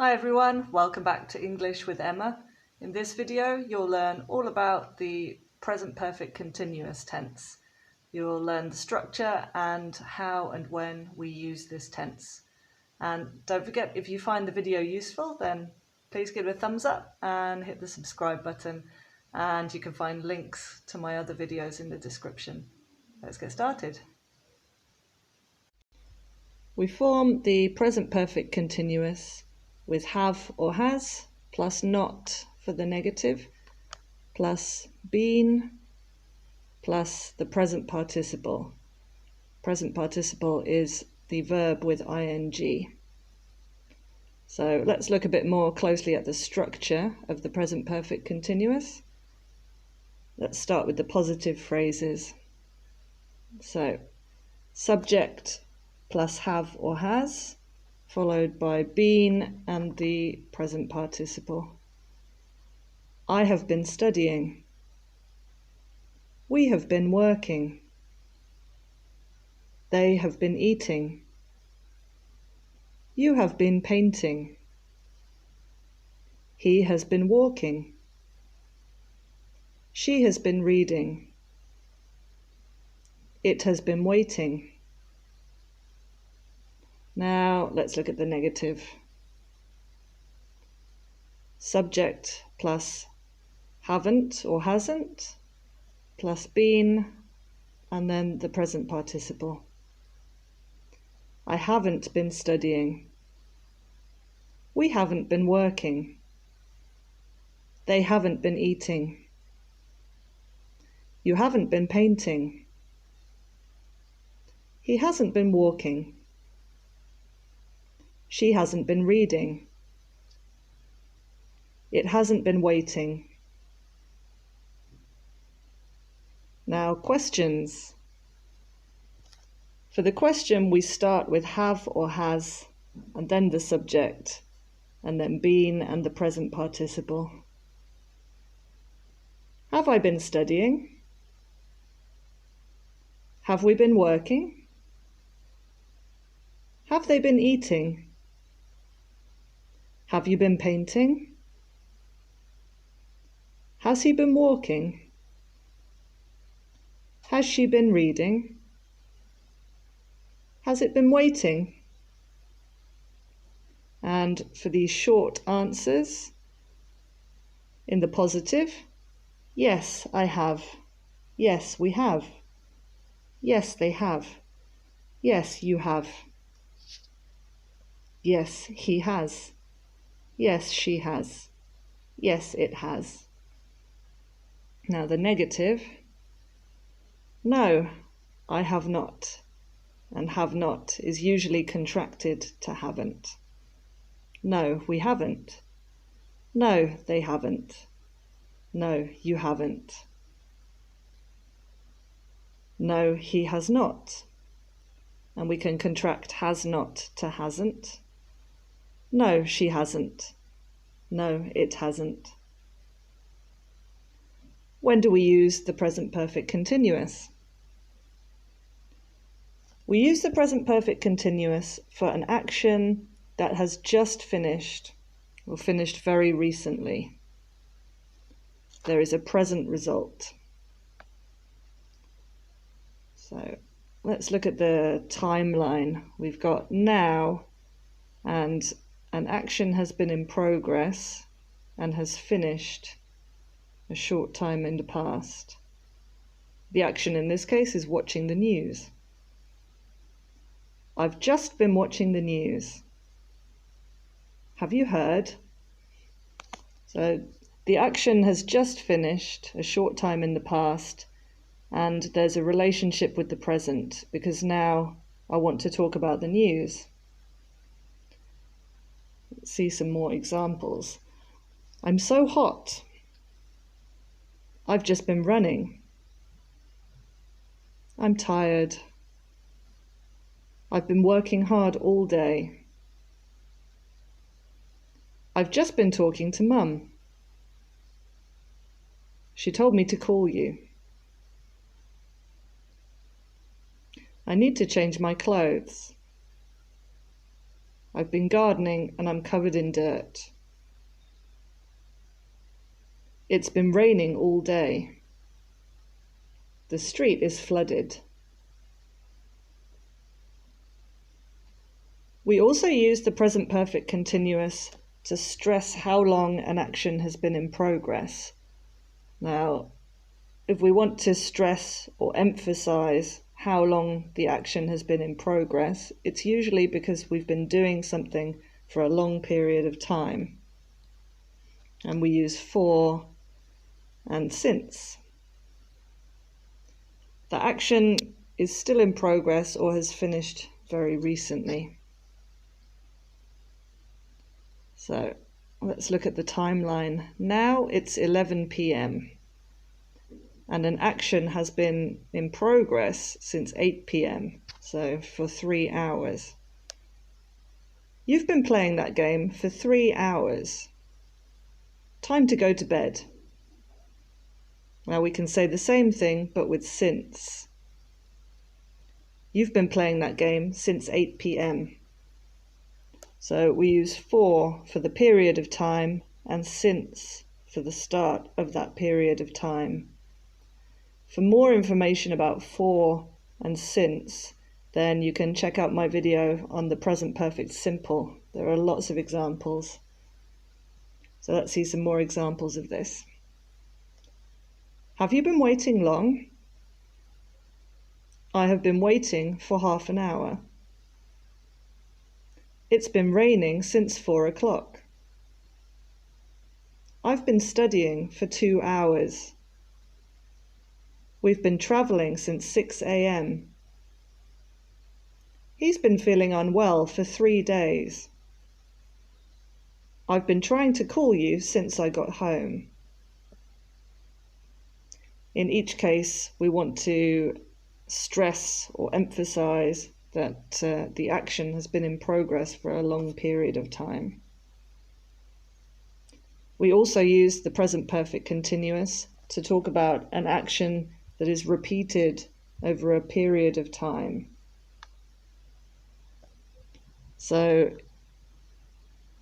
Hi everyone, welcome back to English with Emma. In this video you'll learn all about the present perfect continuous tense. You'll learn the structure and how and when we use this tense. And don't forget, if you find the video useful, then please give it a thumbs up and hit the subscribe button, and you can find links to my other videos in the description. Let's get started. We form the present perfect continuous with have or has plus not for the negative plus been plus the present participle. Present participle is the verb with ing. So let's look a bit more closely at the structure of the present perfect continuous. Let's start with the positive phrases. So subject plus have or has, followed by been and the present participle. I have been studying. We have been working. They have been eating. You have been painting. He has been walking. She has been reading. It has been waiting. Now let's look at the negative. Subject plus haven't or hasn't, plus been, and then the present participle. I haven't been studying. We haven't been working. They haven't been eating. You haven't been painting. He hasn't been walking. She hasn't been reading. It hasn't been waiting. Now, questions. For the question, we start with have or has, and then the subject, and then been and the present participle. Have I been studying? Have we been working? Have they been eating? Have you been painting? Has he been walking? Has she been reading? Has it been waiting? And for these short answers, in the positive, yes, I have. Yes, we have. Yes, they have. Yes, you have. Yes, he has. Yes, she has. Yes, it has. Now the negative, no, I have not. And have not is usually contracted to haven't. No, we haven't. No, they haven't. No, you haven't. No, he has not. And we can contract has not to hasn't. No, she hasn't. No, it hasn't. When do we use the present perfect continuous? We use the present perfect continuous for an action that has just finished, or finished very recently. There is a present result. So let's look at the timeline. We've got now, and an action has been in progress and has finished a short time in the past. The action in this case is watching the news. I've just been watching the news. Have you heard? So the action has just finished a short time in the past, and there's a relationship with the present because now I want to talk about the news. Let's see some more examples. I'm so hot. I've just been running. I'm tired. I've been working hard all day. I've just been talking to Mum. She told me to call you. I need to change my clothes. I've been gardening and I'm covered in dirt. It's been raining all day. The street is flooded. We also use the present perfect continuous to stress how long an action has been in progress. Now, if we want to stress or emphasize how long the action has been in progress, it's usually because we've been doing something for a long period of time. And we use for and since. The action is still in progress or has finished very recently. So let's look at the timeline. Now it's 11 p.m. and an action has been in progress since 8 p.m, so for 3 hours. You've been playing that game for 3 hours. Time to go to bed. Now we can say the same thing, but with since. You've been playing that game since 8 p.m. So we use for the period of time and since for the start of that period of time. For more information about for and since, then you can check out my video on the present perfect simple. There are lots of examples. So let's see some more examples of this. Have you been waiting long? I have been waiting for half an hour. It's been raining since 4 o'clock. I've been studying for 2 hours. We've been travelling since 6 a.m. He's been feeling unwell for 3 days. I've been trying to call you since I got home. In each case, we want to stress or emphasize that the action has been in progress for a long period of time. We also use the present perfect continuous to talk about an action that is repeated over a period of time. So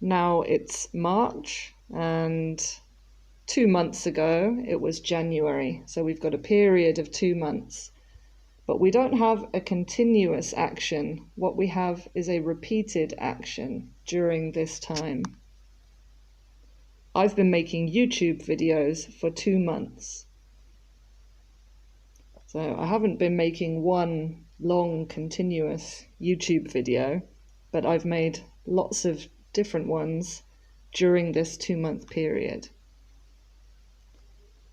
now it's March, and 2 months ago it was January. So we've got a period of 2 months. But we don't have a continuous action. What we have is a repeated action during this time. I've been making YouTube videos for 2 months. So I haven't been making one long continuous YouTube video, but I've made lots of different ones during this 2-month period.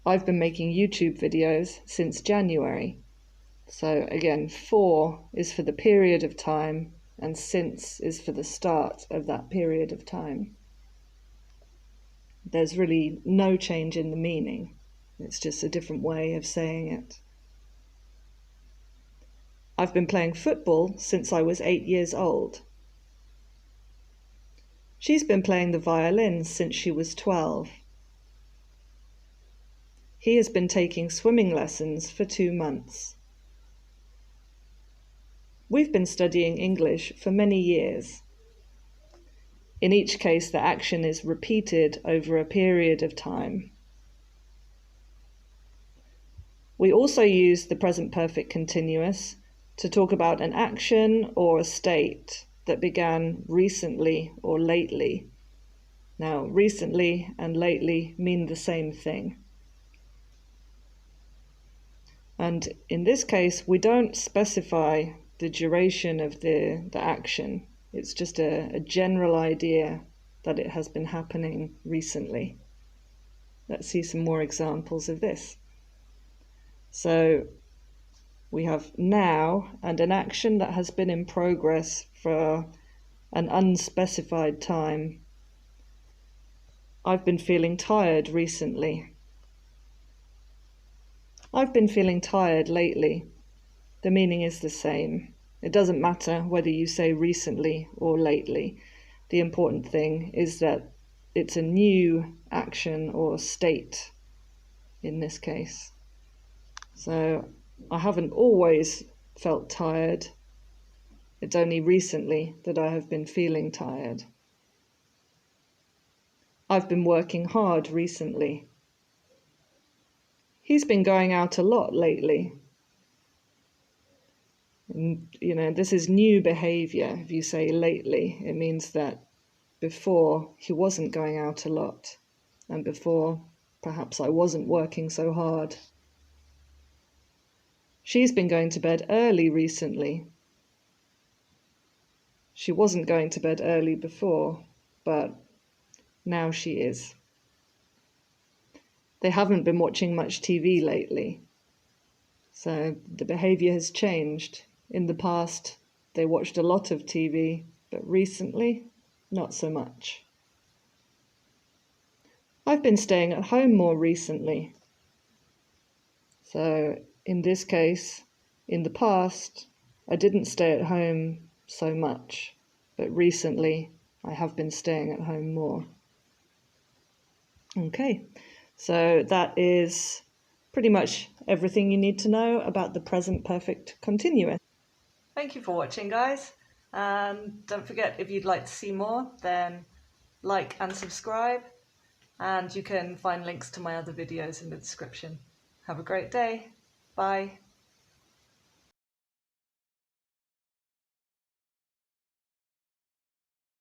I've been making YouTube videos since January. So again, for is for the period of time and since is for the start of that period of time. There's really no change in the meaning. It's just a different way of saying it. I've been playing football since I was 8 years old. She's been playing the violin since she was 12. He has been taking swimming lessons for 2 months. We've been studying English for many years. In each case, the action is repeated over a period of time. We also use the present perfect continuous to talk about an action or a state that began recently or lately. Now, recently and lately mean the same thing. And in this case, we don't specify the duration of the action. It's just a general idea that it has been happening recently. Let's see some more examples of this. So we have now and an action that has been in progress for an unspecified time. I've been feeling tired recently. I've been feeling tired lately. The meaning is the same. It doesn't matter whether you say recently or lately. The important thing is that it's a new action or state in this case. So I haven't always felt tired. It's only recently that I have been feeling tired. I've been working hard recently. He's been going out a lot lately. And, this is new behavior. If you say lately, it means that before he wasn't going out a lot, and before perhaps I wasn't working so hard. She's been going to bed early recently. She wasn't going to bed early before, but now she is. They haven't been watching much TV lately, so the behavior has changed. In the past, they watched a lot of TV, but recently, not so much. I've been staying at home more recently. So in this case, in the past, I didn't stay at home so much, but recently I have been staying at home more. Okay, so that is pretty much everything you need to know about the present perfect continuous. Thank you for watching, guys. And don't forget, if you'd like to see more, then like and subscribe. And you can find links to my other videos in the description. Have a great day. Bye.